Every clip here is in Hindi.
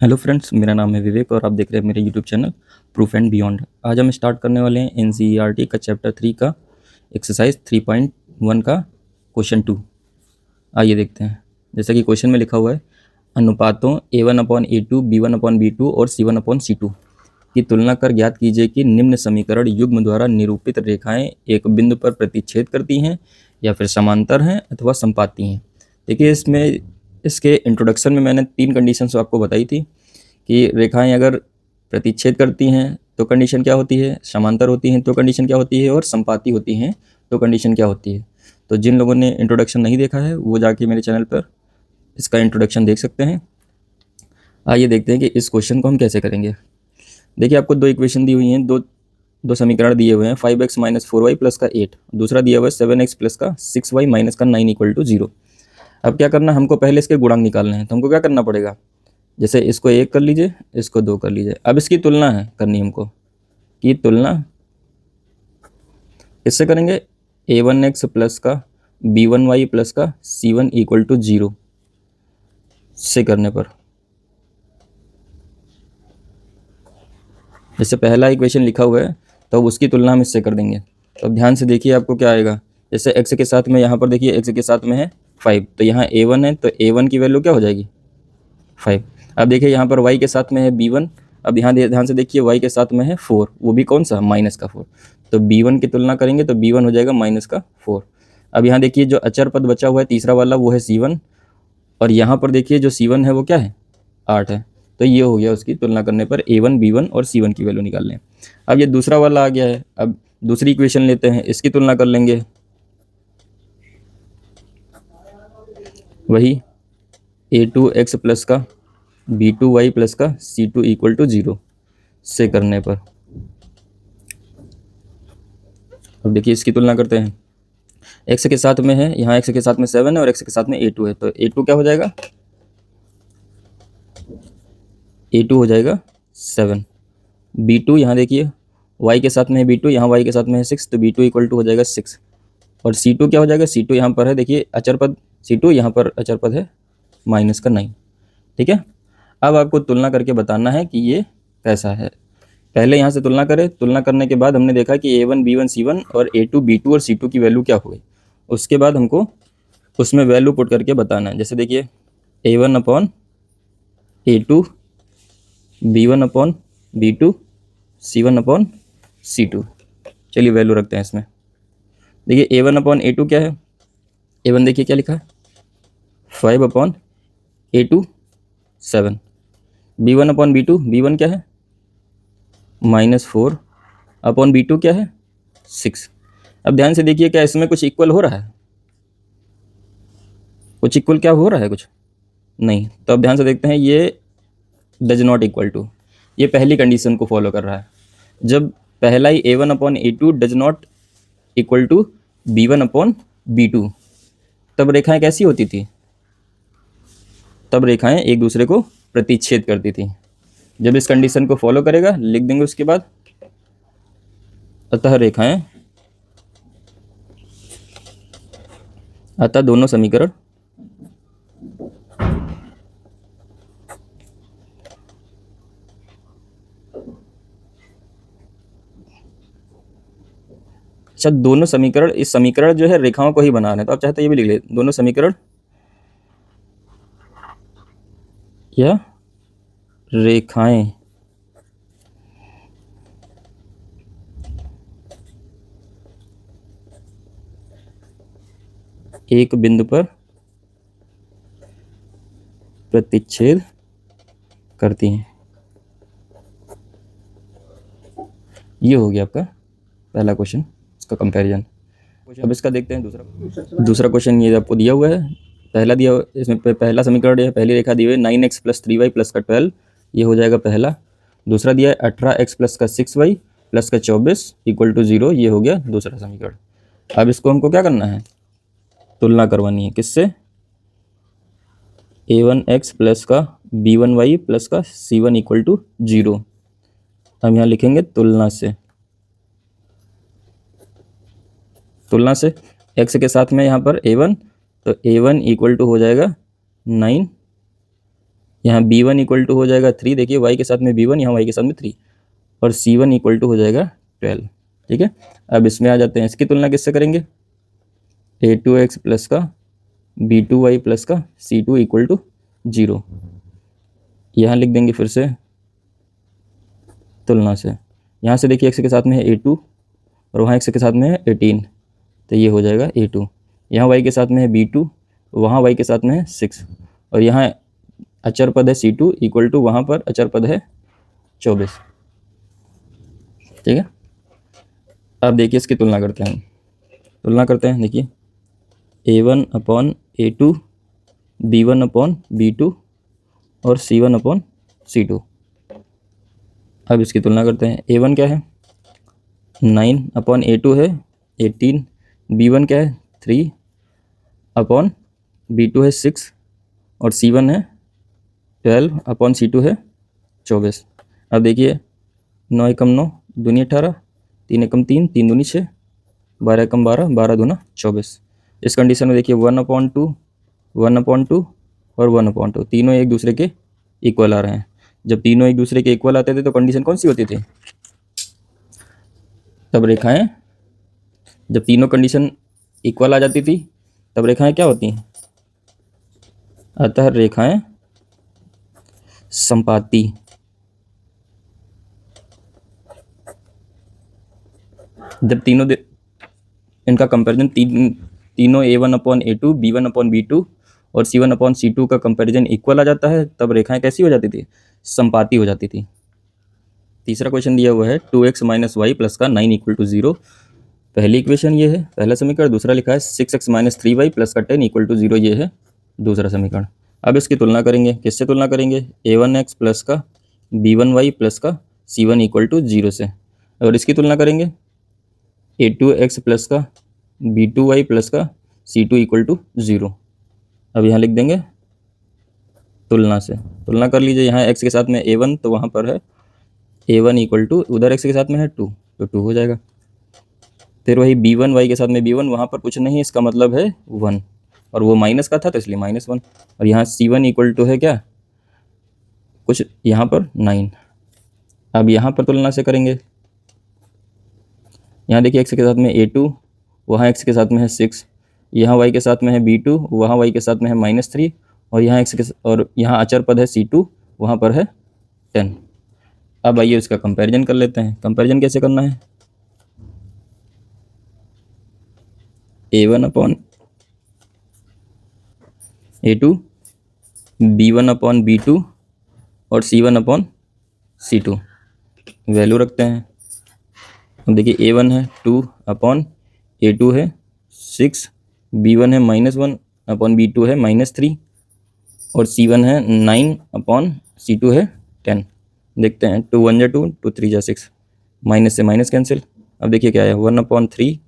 हेलो फ्रेंड्स, मेरा नाम है विवेक और आप देख रहे हैं मेरे YouTube channel proof and beyond. आज हम स्टार्ट करने वाले हैं एनसीईआरटी का चैप्टर 3 का एक्सरसाइज 3.1 का क्वेश्चन 2। आइए देखते हैं। जैसा कि क्वेश्चन में लिखा हुआ है, अनुपातों A1/A2, B1/B2 और C1/C2 की तुलना कर ज्ञात कीजिए कि निम्न समीकरण युग्म द्वारा निरूपित रेखाएं एक बिंदु पर प्रतिच्छेद करती हैं या फिर समांतर हैं अथवा संपाती हैं। देखिए, इसके इंट्रोडक्शन में मैंने 3 कंडीशंस आपको बताई थी कि रेखाएं अगर प्रतिच्छेद करती हैं तो कंडीशन क्या होती है, समांतर होती हैं तो कंडीशन क्या होती है, और संपाती होती हैं तो कंडीशन क्या होती है। तो जिन लोगों ने इंट्रोडक्शन नहीं देखा है वो जाके मेरे चैनल पर इसका इंट्रोडक्शन देख सकते हैं। आइए देखते हैं कि इस क्वेश्चन को हम कैसे करेंगे। देखिए, आपको दो इक्वेशन दी हुई हैं, दो समीकरण दिए हुए हैं, 5x माइनस 4y प्लस का 8, दूसरा दिया हुआ है 7x प्लस का 6y माइनस का 9 इक्वल टू 0। अब क्या करना है, हमको पहले इसके गुणांक निकालने हैं। तो हमको क्या करना पड़ेगा, जैसे इसको 1 कर लीजिए, इसको 2 कर लीजिए। अब इसकी तुलना है करनी हमको, कि तुलना इससे करेंगे a1x प्लस का b1y प्लस का c1 इक्वल टू 0 से करने पर। जैसे पहला इक्वेशन लिखा हुआ है तो अब उसकी तुलना हम इससे कर देंगे। तो अब ध्यान से देखिए आपको क्या आएगा। जैसे x के साथ में, यहाँ पर देखिए x के साथ में है 5, तो यहाँ a1 है तो a1 की वैल्यू क्या हो जाएगी 5। अब देखिए यहाँ पर y के साथ में है b1, अब यहाँ ध्यान से देखिए y के साथ में है 4, वो भी कौन सा, माइनस का 4। तो b1 की तुलना करेंगे तो b1 हो जाएगा माइनस का 4। अब यहाँ देखिए जो अचर पद बचा हुआ है तीसरा वाला, वो है c1, और यहाँ पर देखिए जो c1 है वो क्या है, 8 है। तो ये हो गया उसकी तुलना करने पर a1, b1 और c1 की वैल्यू निकाल लें। अब ये दूसरा वाला आ गया है, अब दूसरी इक्वेशन लेते हैं, इसकी तुलना कर लेंगे। वही a2x प्लस का b2y प्लस का c2 इक्वल टू 0 से करने पर। अब देखिए इसकी तुलना करते हैं। x के साथ में है, यहाँ x के साथ में 7 है और x के साथ में a2 है, तो a2 क्या हो जाएगा, a2 हो जाएगा 7। b2 यहाँ देखिए y के साथ में है b2, यहाँ y के साथ में है 6, तो b2 इक्वल टू हो जाएगा 6। और c2 क्या हो जाएगा, c2 यहाँ पर है देखिए अचर पद c2, यहाँ पर अचर पद है माइनस का 9। ठीक है, अब आपको तुलना करके बताना है कि ये कैसा है। पहले यहाँ से तुलना करें, तुलना करने के बाद हमने देखा कि a1 b1 c1 और a2 b2 और c2 की वैल्यू क्या हुई। उसके बाद हमको उसमें वैल्यू पुट करके बताना है। जैसे देखिए a1 upon a2, b1 upon b2, c1 upon c2। चलिए वैल्यू रखते हैं इसमें। देखिए a1 अपॉन a2 क्या है, a1 देखिए क्या लिखा है 5 upon a2 7, b1 upon b2, b1 क्या है -4 अपॉन b2 क्या है 6। अब ध्यान से देखिए, क्या इसमें कुछ इक्वल हो रहा है, कुछ इक्वल क्या हो रहा है, कुछ नहीं। तो अब ध्यान से देखते हैं, ये डज नॉट इक्वल टू, ये पहली कंडीशन को फॉलो कर रहा है। जब पहला ही a1 upon a2 does not equal to b1 upon b2, तब रेखाएं कैसी होती थी, तब रेखाएं एक दूसरे को प्रतिच्छेद करती थी। जब इस कंडीशन को फॉलो करेगा, लिख देंगे उसके बाद, अतः रेखाएं, अतः दोनों समीकरण अच्छा, दोनों समीकरण, इस समीकरण जो है रेखाओं को ही बना रहे हैं, तो आप चाहते ये भी लिख ले, दोनों समीकरण या रेखाएं एक बिंदु पर प्रतिच्छेद करती हैं। ये हो गया आपका पहला क्वेश्चन, इसका कंपैरिजन। अब इसका देखते हैं दूसरा क्वेश्चन। ये आपको दिया हुआ है, पहला दिया, इसमें पहला समीकरण है, पहली रेखा दी हुई है 9x प्लस 3y प्लस का 12, ये हो जाएगा पहला। दूसरा दिया है 18x प्लस का 6y प्लस का 24 इक्वल टू 0, ये हो गया दूसरा समीकरण। अब इसको हमको क्या करना है, तुलना करवानी है, किससे, a1x प्लस का b1y प्लस का c1 इक्वल टू 0। हम यहाँ लिखेंगे तुलना से, तुलना से x के साथ में यहाँ पर a1, तो a1 इक्वल टू हो जाएगा 9 यहाँ b1 इक्वल टू हो जाएगा 3, देखिए y के साथ में b1, यहाँ y के साथ में 3, और c1 इक्वल टू हो जाएगा 12। ठीक है, अब इसमें आ जाते हैं, इसकी तुलना किससे करेंगे, a2x प्लस का b2y प्लस का c2 इक्वल टू 0। यहाँ लिख देंगे फिर से तुलना से, यहाँ से देखिए x के साथ में है a2 और वहाँ x के साथ में है 18, तो ये हो जाएगा a2। यहाँ y के साथ में है b2, वहाँ y के साथ में है 6, और यहाँ अचर पद है c2 इक्वल टू वहाँ पर अचर पद है 24। ठीक है, अब देखिए इसकी तुलना करते हैं, तुलना करते हैं, देखिए a1 upon a2, b1 upon b2 और c1 अपॉन c2। अब इसकी तुलना करते हैं, a1 क्या है 9 अपॉन a2 है 18, b1 क्या है 3 अपॉन b2 है 6 और c1 है 12 अपॉन c2 है 24। अब देखिए 9 एकम 9 दूनी 18, 3 एकम 3, 3 दूनी 6, 12 एकम 12, 12 दूना 24। इस कंडीशन में देखिए 1/2, 1/2 और 1/2 तीनों एक दूसरे के इक्वल आ रहे हैं। जब तीनों एक दूसरे के इक्वल आते थे तो कंडीशन कौन सी होती थी, तब रेखाएं, जब तीनों कंडीशन इक्वल आ जाती थी तब रेखाएं क्या होती हैं, अतः रेखाएं संपाती। जब तीनों इनका कंपैरिजन तीनों a1 upon a2, b1 upon b2 और c1 अपॉन c2 का कंपैरिजन इक्वल आ जाता है, तब रेखाएं कैसी हो जाती थी, संपाती हो जाती थी। तीसरा क्वेश्चन दिया हुआ है 2x माइनस वाई प्लस का 9 इक्वल टू 0। पहली इक्वेशन ये है, पहला समीकरण। दूसरा लिखा है 6x माइनस 3y प्लस का 10 इक्वल टू 0, ये है दूसरा समीकरण। अब इसकी तुलना करेंगे, किससे तुलना करेंगे, a1x प्लस का b1y प्लस का c1 इक्वल टू 0 से, और इसकी तुलना करेंगे a2x प्लस का b2y प्लस का c2 इक्वल टू 0। अब यहाँ लिख देंगे तुलना से, तुलना कर लीजिए, यहाँ x के साथ में a1 तो वहाँ पर है a1 इक्वल टू, उधर x के साथ में है 2 तो 2 हो जाएगा। फिर वही b1 y के साथ में b1, वहाँ पर कुछ नहीं, इसका मतलब है 1, और वो माइनस का था तो इसलिए -1, और यहाँ c1 इक्वल टू है क्या, कुछ यहाँ पर 9। अब यहाँ पर तुलना से करेंगे, यहाँ देखिए x के साथ में a2, वहाँ x के साथ में है 6, यहाँ y के साथ में है b2, वहाँ y के साथ में है -3, और यहाँ x के और यहाँ अचर पद है c2, वहाँ पर है 10। अब आइए इसका कंपैरिजन कर लेते हैं। कंपैरिजन कैसे करना है, a1 upon a2, b1 upon b2 और c1 अपॉन c2 वैल्यू रखते हैं। अब देखिए a1 है 2 अपॉन a2 है 6, b1 है -1 अपॉन b2 है -3 और c1 है 9 अपॉन c2 है 10। देखते हैं, 2 1 जा 2, 2 3 जा 6, माइनस से माइनस कैंसिल। अब देखिए क्या है 1/3,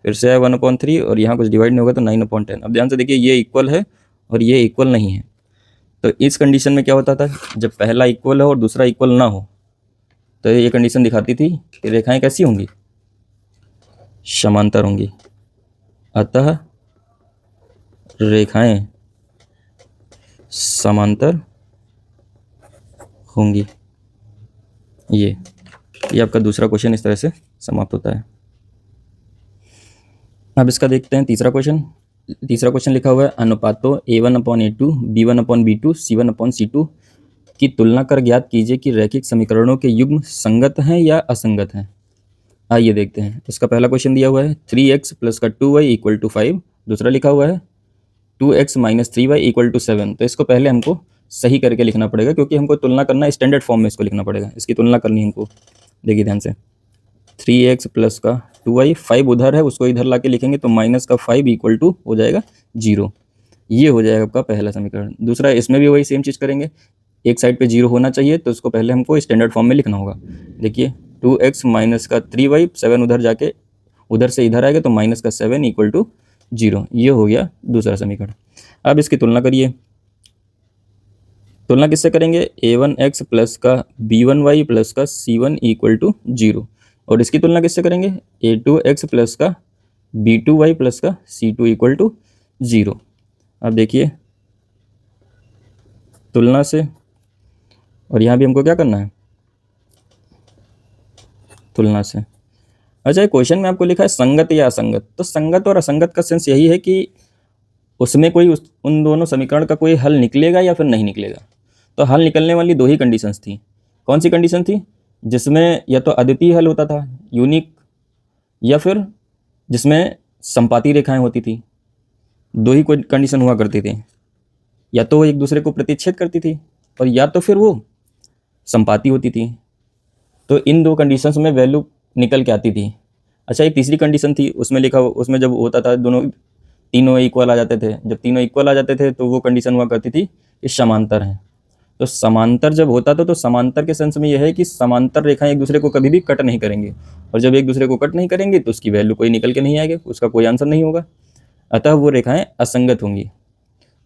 फिर से है 1/3, और यहाँ कुछ डिवाइड नहीं होगा तो 9/10। अब ध्यान से देखिए ये इक्वल है और ये इक्वल नहीं है, तो इस कंडीशन में क्या होता था, जब पहला इक्वल हो और दूसरा इक्वल ना हो तो ये कंडीशन दिखाती थी कि रेखाएं कैसी होंगी, समांतर होंगी। अतः रेखाएं समांतर होंगी। ये आपका दूसरा क्वेश्चन इस तरह से समाप्त होता है। अब इसका देखते हैं तीसरा क्वेश्चन। तीसरा क्वेश्चन लिखा हुआ है, अनुपातों a1 upon a2, b1 upon b2, c1 upon c2 की तुलना कर ज्ञात कीजिए कि रैखिक समीकरणों के युग्म संगत हैं या असंगत हैं। आइए देखते हैं। इसका पहला क्वेश्चन दिया हुआ है 3x प्लस का 2y इक्वल टू 5। दूसरा लिखा हुआ है 2x minus 3y equal to 7। तो इसको पहले हमको सही करके लिखना पड़ेगा, क्योंकि हमको तुलना करना है, स्टैंडर्ड फॉर्म में इसको लिखना पड़ेगा। इसकी तुलना करनी है हमको, देखिए ध्यान से, 3x प्लस का 2y, 5 उधर है उसको इधर ला के लिखेंगे तो माइनस का 5 इक्वल टू हो जाएगा 0। ये हो जाएगा आपका पहला समीकरण। दूसरा, इसमें भी वही सेम चीज़ करेंगे, एक साइड पे 0 होना चाहिए तो उसको पहले हमको स्टैंडर्ड फॉर्म में लिखना होगा। देखिए 2x माइनस का 3y, 7 उधर जाके उधर से इधर आएगा तो माइनस का 7 इक्वल टू 0। ये हो गया दूसरा समीकरण। अब इसकी तुलना करिए। तुलना किससे करेंगे, a1x प्लस का b1y प्लस का c1 इक्वल टू 0, और इसकी तुलना किससे करेंगे, a2x प्लस का b2y प्लस का c2 इक्वल टू 0। अब देखिए तुलना से और यहाँ भी हमको क्या करना है, तुलना से। अच्छा, ये क्वेश्चन में आपको लिखा है संगत या असंगत, तो संगत और असंगत का सेंस यही है कि उसमें कोई उन दोनों समीकरण का कोई हल निकलेगा या फिर नहीं निकलेगा। तो हल निकलने वाली दो ही कंडीशंस थी। कौन सी कंडीशन थी? जिसमें या तो अद्वितीय हल होता था, यूनिक, या फिर जिसमें संपाती रेखाएं होती थी। दो ही कोई कंडीशन हुआ करती थी, या तो वो एक दूसरे को प्रतिच्छेद करती थी और या तो फिर वो संपाती होती थी। तो इन दो कंडीशंस में वैल्यू निकल के आती थी। अच्छा, एक तीसरी कंडीशन थी, उसमें लिखा, उसमें जब होता था दोनों तीनों इक्वल आ जाते थे, जब तीनों इक्वल आ जाते थे तो वो कंडीशन हुआ करती थी कि समांतर हैं। तो समांतर जब होता था तो समांतर के सेंस में यह है कि समांतर रेखाएं एक दूसरे को कभी भी कट नहीं करेंगे, और जब एक दूसरे को कट नहीं करेंगे तो उसकी वैल्यू कोई निकल के नहीं आएगी, उसका कोई आंसर नहीं होगा। अतः वो रेखाएं असंगत होंगी।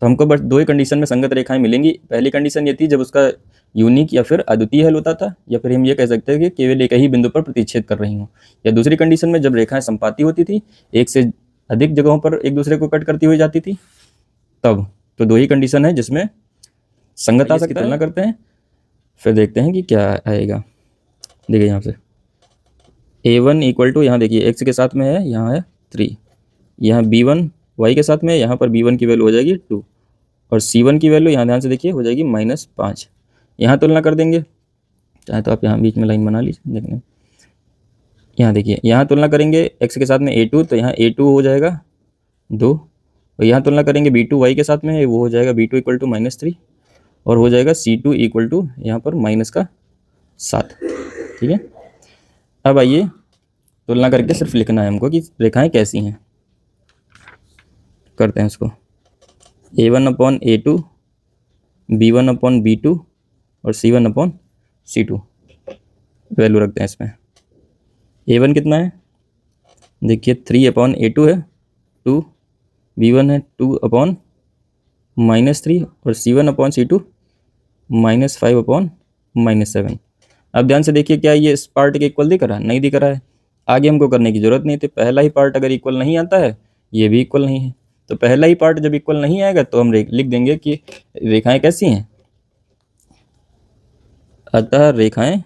तो हमको बस दो ही कंडीशन में संगत रेखाएं मिलेंगी। पहली कंडीशन ये थी जब उसका यूनिक या फिर अद्वितीय हल होता था, या फिर हम ये कह सकते हैं कि केवल एक ही बिंदु पर प्रतिच्छेद कर रही हूँ। या दूसरी कंडीशन में जब रेखाएं संपाती होती थी, एक से अधिक जगहों पर एक दूसरे को कट करती हुई जाती थी, तब। तो दो ही कंडीशन है जिसमें संगत आ सकता है। तुलना करते हैं, फिर देखते हैं कि क्या आएगा। देखिए यहाँ से a1 इक्वल टू, यहाँ देखिए x के साथ में है, यहाँ है 3, यहाँ b1 y के साथ में है, यहाँ पर b1 की वैल्यू हो जाएगी 2, और c1 की वैल्यू यहाँ ध्यान से देखिए हो जाएगी -5। यहाँ तुलना कर देंगे, चाहे तो आप यहाँ बीच में लाइन बना लीजिए, देखने यहाँ देखिए, यहाँ तुलना करेंगे x के साथ में a2, तो यहाँ a2 हो जाएगा 2, और यहाँ तुलना करेंगे b2 y के साथ में है, वो हो जाएगा b2 इक्वल टू -3, और हो जाएगा c2 इक्वल टू यहाँ पर -7। ठीक है, अब आइए तुलना करके सिर्फ लिखना है हमको कि रेखाएं कैसी हैं। करते हैं इसको, a1/a2, b1/b2 और c1/c2 वैल्यू रखते हैं इसमें। a1 कितना है, देखिए 3/a2 है 2, b1 है 2/-3 और c1/c2 -5/-7। अब ध्यान से देखिए, क्या ये इस पार्ट के इक्वल दिख रहा है? नहीं दिख रहा है। आगे हमको करने की जरूरत नहीं थी, पहला ही पार्ट अगर इक्वल नहीं आता है, ये भी इक्वल नहीं है। तो पहला ही पार्ट जब इक्वल नहीं आएगा तो हम लिख देंगे कि रेखाएं कैसी हैं, अतः रेखाएं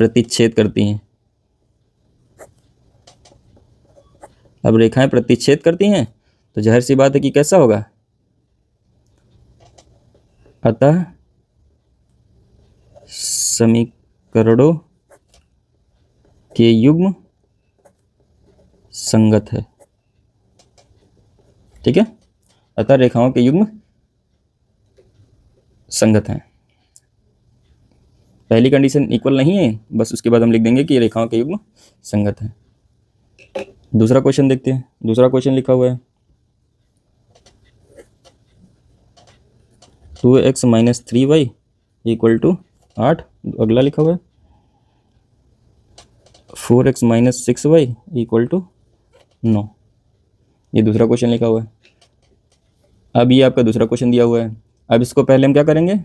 प्रतिच्छेद करती हैं। अब रेखाएं प्रतिच्छेद करती हैं तो जाहिर सी बात है कि कैसा होगा, अतः समीकरणों के युग्म संगत है। ठीक है, अतः रेखाओं के युग्म संगत हैं। पहली कंडीशन इक्वल नहीं है, बस उसके बाद हम लिख देंगे कि रेखाओं के युग्म संगत हैं। दूसरा क्वेश्चन देखते हैं। दूसरा क्वेश्चन लिखा हुआ है 2x - 3y इक्वल टू 8। अगला लिखा हुआ है 4x - 6y इक्वल टू 9। ये दूसरा क्वेश्चन लिखा हुआ है। अब ये आपका दूसरा क्वेश्चन दिया हुआ है। अब इसको पहले हम क्या करेंगे,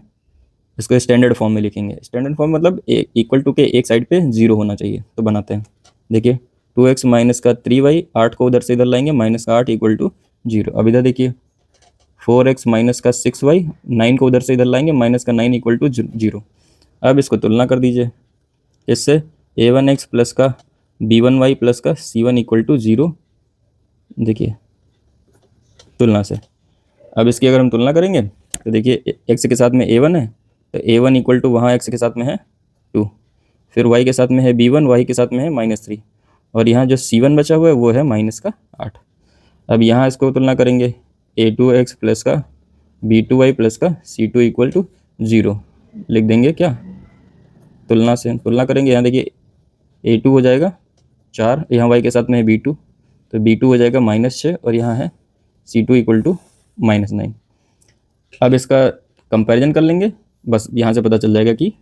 इसको स्टैंडर्ड फॉर्म में लिखेंगे। स्टैंडर्ड फॉर्म मतलब इक्वल टू के एक साइड पे 0 होना चाहिए। तो बनाते हैं, देखिए 2x - का 3y, 8 को उधर से इधर लाएंगे, -8 इक्वल टू 0। अब इधर देखिए 4x - का 6y, 9 को उधर से इधर लाएंगे, -9 इक्वल टू 0। अब इसको तुलना कर दीजिए, इससे a1x प्लस का b1y प्लस का c1 इक्वल टू 0। देखिए तुलना से, अब इसकी अगर हम तुलना करेंगे तो देखिए x के साथ में a1 है, तो a1 इक्वल टू वहाँ x के साथ में है 2, फिर y के साथ में है b1, y के साथ में है -3, और यहाँ जो c1 बचा हुआ है वो है -8। अब यहाँ इसको तुलना करेंगे, a2x प्लस का b2y प्लस का c2 इक्वल टू 0 लिख देंगे। क्या तुलना से तुलना करेंगे, यहाँ देखिए a2 हो जाएगा 4, यहाँ y के साथ में है b2, तो b2 हो जाएगा -6, और यहाँ है c2 इक्वल टू -9। अब इसका कंपैरिजन कर लेंगे, बस यहाँ से पता चल जाएगा कि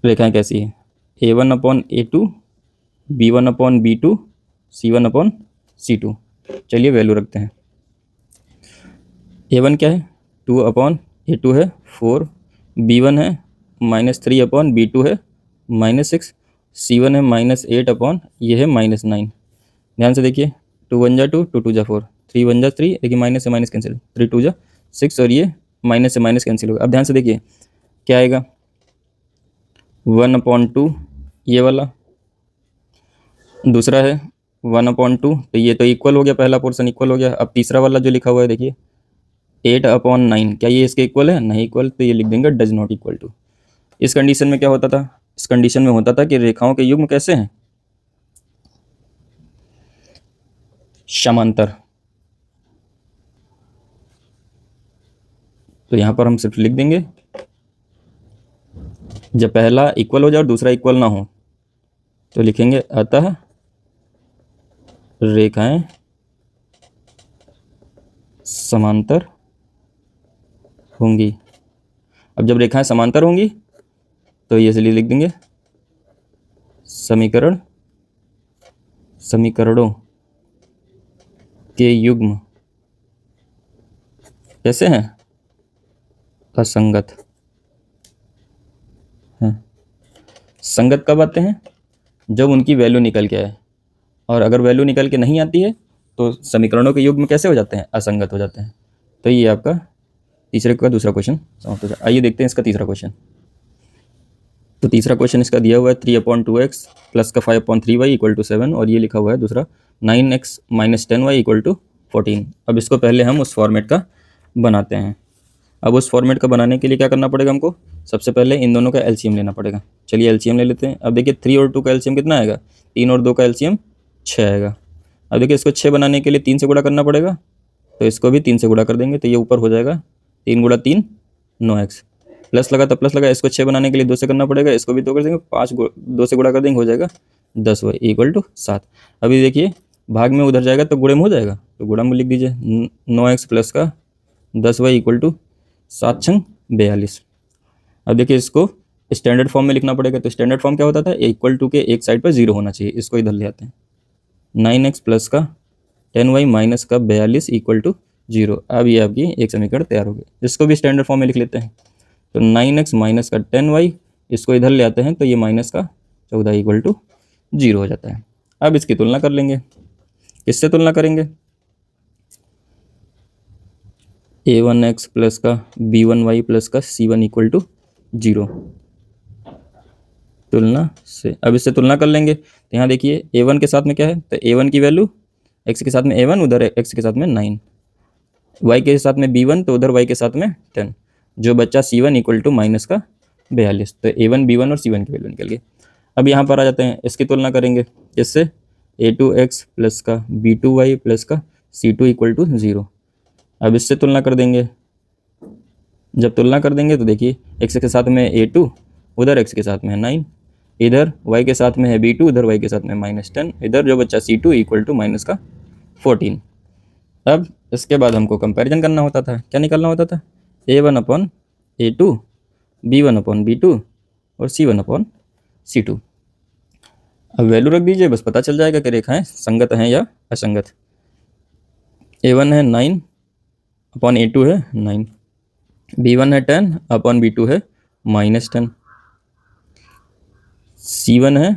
रेखाएं कैसी है। a1/a2, b1/b2, c1/c2। चलिए वैल्यू रखते हैं। a1 क्या है, 2/a2 है 4, b1 है -3/b2 है -6, c1 है -8 ये है -9। ध्यान से देखिए, 2 1 जा 2, 2 2 जा 4, 3 1 जा 3, देखिए माइनस से माइनस कैंसिल, 3 2 जा 6, और ये माइनस से माइनस कैंसिल होगा। अब ध्यान से देखिए क्या आएगा, 1/2 ये वाला, दूसरा है 1/2, तो ये तो इक्वल हो गया, पहला पोर्शन इक्वल हो गया। अब तीसरा वाला जो लिखा हुआ है देखिए 8/9, क्या ये इसके इक्वल है? नहीं इक्वल, तो ये लिख देंगे डज नॉट इक्वल टू। इस कंडीशन में क्या होता था? इस कंडीशन में होता था कि रेखाओं के युग्म कैसे हैं? समांतर। तो यहां पर हम सिर्फ लिख देंगे जब पहला इक्वल हो जाए और दूसरा इक्वल ना हो तो लिखेंगे अतः रेखाएं समांतर होंगी। अब जब रेखाएं समांतर होंगी तो ये इसलिए लिख देंगे समीकरणों के युग्म कैसे हैं? असंगत हैं। संगत कब आते हैं? जब उनकी वैल्यू निकल के आए, और अगर वैल्यू निकल के नहीं आती है तो समीकरणों के युग्म कैसे हो जाते हैं? असंगत हो जाते हैं। तो ये आपका तीसरे का दूसरा क्वेश्चन समाप्त हो जाए। आइए देखते हैं इसका तीसरा क्वेश्चन। तो तीसरा क्वेश्चन इसका दिया हुआ है 3/2x प्लस का 5/3y इक्वल टू 7, और ये लिखा हुआ है दूसरा 9x minus 10y equal to 14। अब इसको पहले हम उस फॉर्मेट का बनाते हैं। अब उस फॉर्मेट का बनाने के लिए क्या करना पड़ेगा हमको? सबसे पहले इन दोनों का एलसीएम लेना पड़ेगा। चलिए एलसीएम ले लेते हैं। अब देखिए 3 और 2 का एलसीएम कितना आएगा? 3 और 2 का एलसीएम 6 आएगा। अब देखिए इसको 6 बनाने के लिए 3 से गुणा करना पड़ेगा, तो इसको भी 3 से गुणा कर देंगे, तो ये ऊपर हो जाएगा 3 गुणा 3 9x। प्लस लगा तो प्लस लगा, इसको 6 बनाने के लिए 2 से करना पड़ेगा, इसको भी 2 कर देंगे, 2 से गुणा कर देंगे, हो जाएगा 10y इक्वल टू 7। अभी देखिए भाग में उधर जाएगा तो गुणे में हो जाएगा, तो गुणा में लिख दीजिए 9x प्लस का 10y इक्वल टू 7 छंग 42। अब देखिए इसको स्टैंडर्ड फॉर्म में लिखना पड़ेगा। तो स्टैंडर्ड फॉर्म क्या होता था? इक्वल टू के एक साइड पर 0 होना चाहिए, इसको इधर ले आते हैं। 9x प्लस का 10y माइनस का 42 इक्वल टू 0। अब ये आपकी एक समीकरण तैयार हो गई। इसको भी स्टैंडर्ड फॉर्म में लिख लेते हैं। तो 9x माइनस का 10y, इसको इधर ले आते हैं, तो ये माइनस का 14 इक्वल टू 0 हो जाता है। अब इसकी तुलना कर लेंगे। किससे तुलना करेंगे? a1x प्लस का b1y प्लस का c1 इक्वल टू 0 तुलना से। अब इससे तुलना कर लेंगे। तो यहाँ देखिए a1 के साथ में क्या है? तो a1 की वैल्यू x के साथ में a1, उधर x के साथ में 9, y के साथ में b1, तो उधर y के साथ में 10, जो बच्चा c1 इक्वल टू माइनस का 42। तो a1 b1 और c1 की वैल्यू निकल गई। अब यहाँ पर आ जाते हैं, इसकी तुलना करेंगे। इससे a2x प्लस का b2y प्लस का c2 इक्वल टू 0। अब इससे तुलना कर देंगे। जब तुलना कर देंगे तो देखिए x के साथ में a2, उधर x के साथ में है 9, इधर y के साथ में है b2, उधर y के साथ में -10, इधर जो बच्चा c2 इक्वल टू माइनस का 14। अब इसके बाद हमको कंपैरिजन करना होता था। क्या निकालना होता था? a1/a2, b1/b2 और c1/c2। अब वैल्यू रख दीजिए, बस पता चल जाएगा कि रेखाएं संगत हैं या असंगत। a1 है 9/a2 है 9, b1 है 10/b2 है -10, c1 है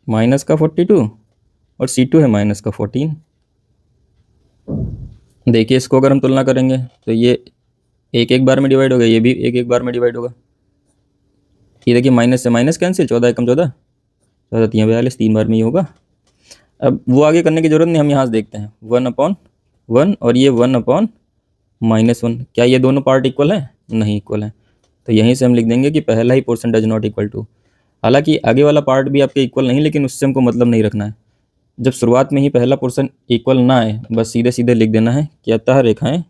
माइनस का 42 और c2 है माइनस का 14। देखिए इसको अगर हम तुलना करेंगे तो ये एक एक बार में डिवाइड होगा, ये भी एक एक बार में डिवाइड होगा। ये देखिए माइनस से माइनस कैंसिल, 14 एकम 14, 14 3 42, 3 बार में ही होगा। अब वो आगे करने की जरूरत नहीं, हम यहाँ से देखते हैं 1/1 और ये 1/-1। क्या ये दोनों पार्ट इक्वल हैं? नहीं इक्वल हैं। तो यहीं से हम लिख देंगे कि पहला ही portion does not equal to. हालांकि आगे वाला पार्ट भी आपके इक्वल नहीं, लेकिन उससे हमको मतलब नहीं रखना है। जब शुरुआत में ही पहला पोर्शन इक्वल ना आए, बस सीधे सीधे लिख देना है कि अतः रेखाएं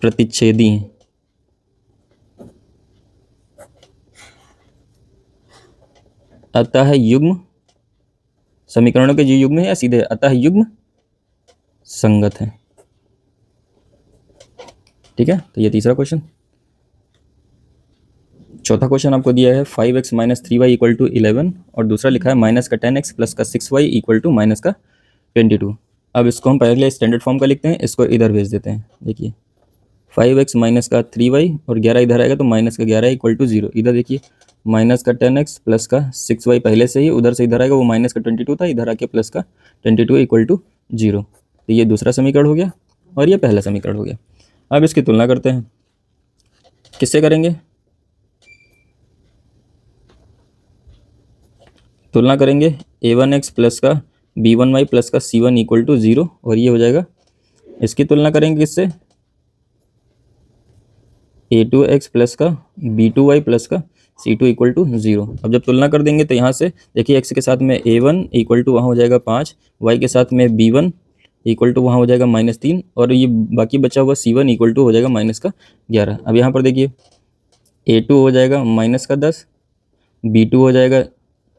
प्रतिच्छेदी हैं। अतः युग्म, समीकरणों के जो युग्म है या सीधे अतः युग्म संगत है। ठीक है, तो ये तीसरा क्वेश्चन। चौथा क्वेश्चन आपको दिया है 5x minus 3y equal to 11, और दूसरा लिखा है माइनस का 10x प्लस का 6y इक्वल टू माइनस का 22। अब इसको हम पहले स्टैंडर्ड फॉर्म का लिखते हैं, इसको इधर भेज देते हैं। देखिए 5x माइनस का 3y और 11 इधर आएगा, तो माइनस का 11 इक्वल टू 0। इधर देखिए माइनस का 10x प्लस का 6y पहले से ही उधर से इधर आएगा, वो माइनस का 22 था, इधर आके प्लस का 22 इक्वल टू 0। तो ये दूसरा समीकरण हो गया। और ये पहला समीकरण हो गया। अब इसकी तुलना करते हैं, किससे करेंगे? तुलना करेंगे a1x प्लस का b1y प्लस का c1 इक्वल टू 0, और ये हो जाएगा। इसकी तुलना करेंगे किससे? a2x प्लस का b2y प्लस का c2 इक्वल टू 0। अब जब तुलना कर देंगे तो यहाँ से देखिए x के साथ में a1 इक्वल टू वहाँ हो जाएगा 5, y के साथ में b1 इक्वल टू वहाँ हो जाएगा -3, और ये बाकी बचा हुआ c1 इक्वल टू हो जाएगा -11। अब यहाँ पर देखिए a2 हो जाएगा -10, b2 हो जाएगा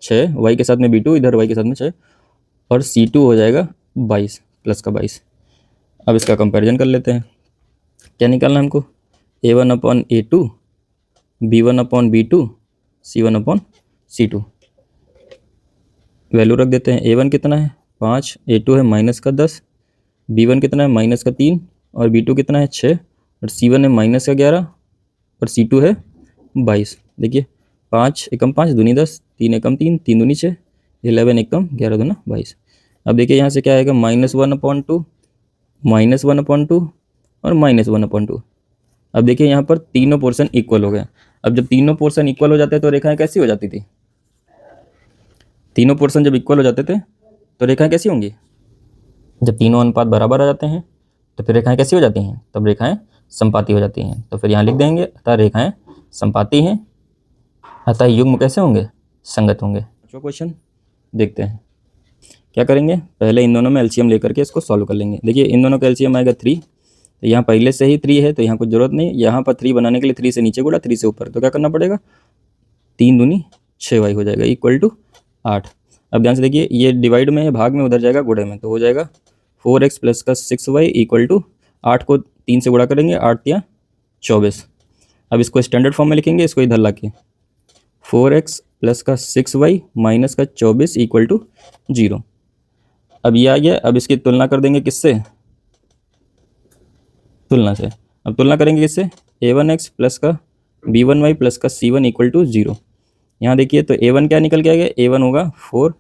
6, y के साथ में b2, इधर y के साथ में 6, और c2 हो जाएगा 22 प्लस का 22। अब इसका कंपैरिजन कर लेते हैं। क्या निकालना है हमको? a1 upon a2, b1 upon b2, c1 upon c2। Value रख देते हैं। a1 कितना है? 5, a2 है -10, b1 कितना है? -3, और b2 कितना है? 6, और c1 है -11, और c2 है 22। देखिए 5 एकम 5 दूनी 10, 3 एकम 3, 3 दूनी 6, 11 एकम 11 दूना 22। अब देखिए यहाँ से क्या आएगा? -1/2, -1/2 और -1/2। अब देखिए यहाँ पर तीनों पोर्शन इक्वल हो गए। अब जब तीनों पोर्शन इक्वल हो जाते हैं तो रेखाएं कैसी हो जाती थी? तीनों पोर्शन जब इक्वल हो जाते थे तो रेखाएं कैसी होंगी? जब तीनों अनुपात बराबर आ जाते हैं तो फिर रेखाएं कैसी हो जाती हैं? तब रेखाएं समपाती हो जाती हैं। तो फिर यहाँ लिख देंगे, अतः रेखाएं समपाती हैं, अतः युग्म कैसे होंगे? संगत होंगे। जो क्वेश्चन देखते हैं, क्या करेंगे? पहले इन दोनों में एलसीएम लेकर के इसको सॉल्व कर लेंगे। देखिए इन दोनों का एलसीएम आएगा 3, तो यहाँ पहले से ही 3 है तो यहाँ कुछ जरूरत नहीं। यहाँ पर 3 बनाने के लिए 3 से नीचे गुणा 3 से ऊपर, तो क्या करना पड़ेगा? 3 दूनी 6y हो जाएगा इक्वल टू 8। अब ध्यान से देखिए, ये डिवाइड में है, भाग में, उधर जाएगा गुणे में, तो हो जाएगा 4x प्लस का 6y इक्वल टू 8 को 3 से गुणा करेंगे, 8 या 24। अब इसको स्टैंडर्ड फॉर्म में लिखेंगे, इसको इधर ला के 4x प्लस का 6y माइनस का 24 इक्वल टू 0। अब ये आ गया। अब इसकी तुलना कर देंगे किससे? तुलना से। अब तुलना करेंगे किससे? a1x प्लस का b1y प्लस का c1 इक्वल टू 0। यहाँ देखिए तो a1 क्या निकल के आ गया? a1 होगा 4,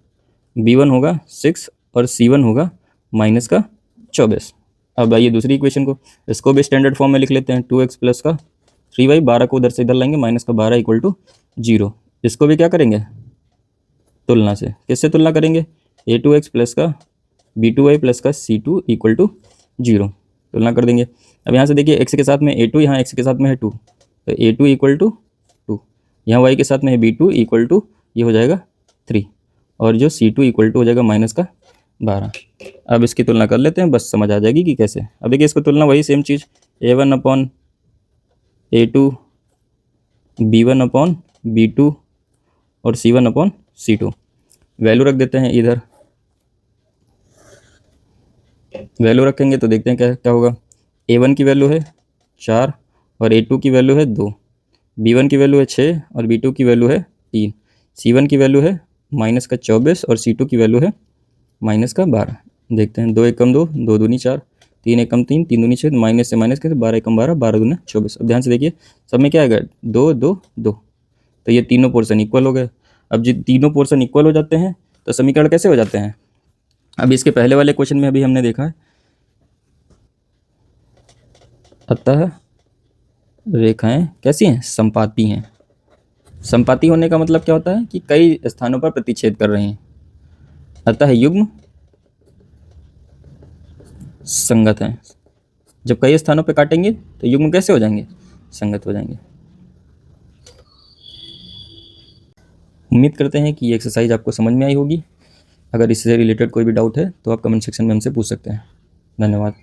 b1 होगा 6, और c1 होगा -24। अब आइए दूसरी इक्वेशन को, इसको भी स्टैंडर्ड फॉर्म में लिख लेते हैं। 2x प्लस का 3y, 12 को उधर से इधर लाएंगे, -12 इक्वल टू 0। इसको भी क्या करेंगे? तुलना से। किससे तुलना करेंगे? a2x प्लस का b2y प्लस का c2 इक्वल टू 0। तुलना कर देंगे। अब यहाँ से देखिए x के साथ में a2, यहाँ x के साथ में है 2, तो a2 इक्वल टू 2, यहाँ y के साथ में है b2 इक्वल टू, ये हो जाएगा 3, और जो c2 इक्वल टू हो जाएगा -12। अब इसकी तुलना कर लेते हैं, बस समझ आ जाएगी कि कैसे। अब देखिए इसको तुलना वही सेम चीज़, a1 upon a2, b1 upon b2 और c1 अपॉन c2। वैल्यू रख देते हैं इधर। वैल्यू रखेंगे तो देखते हैं क्या क्या होगा। a1 की वैल्यू है 4, और a2 की वैल्यू है 2, b1 की वैल्यू है 6, और b2 की वैल्यू है 3, c1 की वैल्यू है -24, और c2 की वैल्यू है -12। देखते हैं, 2 एकम 2, 2 दूनी 4, 3 एकम 3, 3 दूनी 6, माइनस से माइनस के 12 एकम 12, 12 दूनी 24। अब ध्यान से देखिए सब में क्या आएगा? 2 2 2, तो ये तीनों पोर्शन इक्वल हो गए। अब जब तीनों पोर्शन इक्वल हो जाते हैं तो समीकरण कैसे हो जाते हैं? अभी इसके पहले वाले क्वेश्चन में अभी हमने देखा है, अतः रेखाएं कैसी हैं? समपाती हैं। समपाती होने का मतलब क्या होता है? कि कई स्थानों पर प्रतिच्छेद कर रही हैं, अतः युग्म संगत हैं। जब कई स्थानों पर काटेंगे तो युग्म कैसे हो जाएंगे? संगत हो जाएंगे। उम्मीद करते हैं कि ये एक्सरसाइज आपको समझ में आई होगी। अगर इससे रिलेटेड कोई भी डाउट है तो आप कमेंट सेक्शन में हमसे पूछ सकते हैं। धन्यवाद।